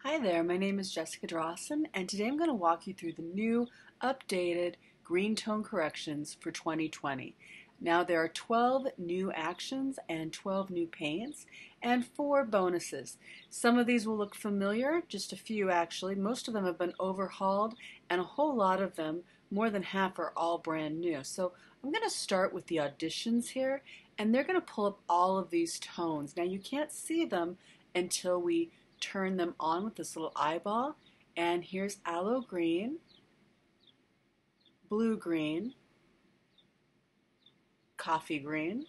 Hi there, my name is Jessica Drossin, and today I'm going to walk you through the new updated green tone corrections for 2020. Now there are 12 new actions and 12 new paints and 4 bonuses. Some of these will look familiar, just a few actually. Most of them have been overhauled and a whole lot of them, more than half, are all brand new. So I'm going to start with the auditions here, and they're going to pull up all of these tones. Now you can't see them until we turn them on with this little eyeball. And here's aloe green, blue green, coffee green,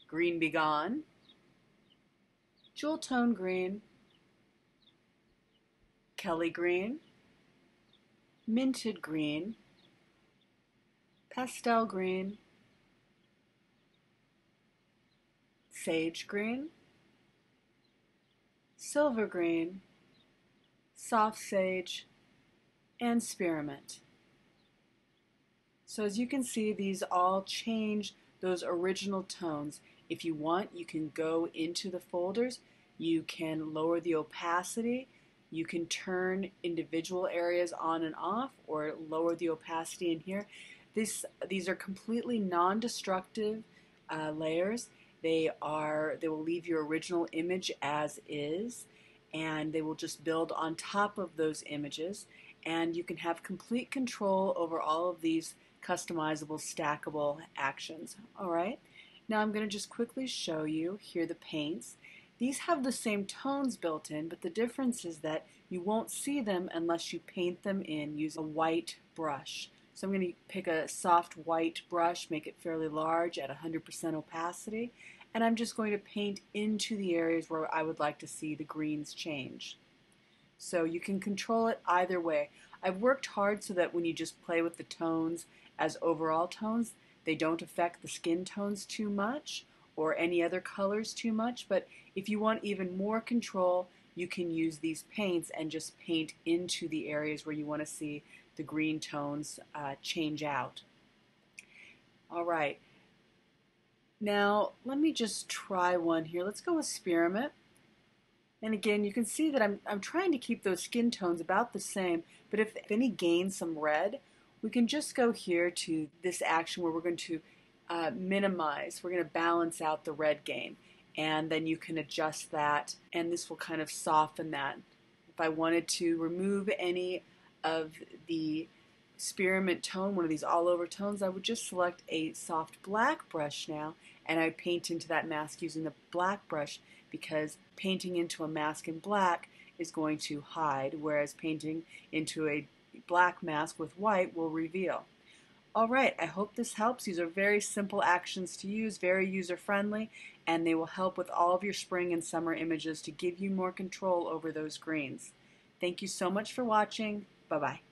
green be gone, jewel tone green, Kelly green, minted green, pastel green, sage green, silver green, soft sage, and spearmint. So as you can see, these all change those original tones. If you want, you can go into the folders, you can lower the opacity, you can turn individual areas on and off, or lower the opacity in here. These are completely non-destructive layers. They will leave your original image as is, and they will just build on top of those images, and you can have complete control over all of these customizable, stackable actions. All right, now I'm going to just quickly show you here the paints. These have the same tones built in, but the difference is that you won't see them unless you paint them in using a white brush. So I'm going to pick a soft white brush, make it fairly large at 100% opacity, and I'm just going to paint into the areas where I would like to see the greens change. So you can control it either way. I've worked hard so that when you just play with the tones as overall tones, they don't affect the skin tones too much or any other colors too much. But if you want even more control, you can use these paints and just paint into the areas where you want to see the green tones change out. All right. Now let me just try one here. Let's go with spearmint. And again, you can see that I'm trying to keep those skin tones about the same, but if any gain some red, we can just go here to this action where we're going to minimize, we're going to balance out the red gain, and then you can adjust that, and this will kind of soften that. If I wanted to remove any of the spearmint tone, one of these all over tones, I would just select a soft black brush now, and I paint into that mask using the black brush, because painting into a mask in black is going to hide, whereas painting into a black mask with white will reveal. All right, I hope this helps. These are very simple actions to use, very user-friendly, and they will help with all of your spring and summer images to give you more control over those greens. Thank you so much for watching. Bye-bye.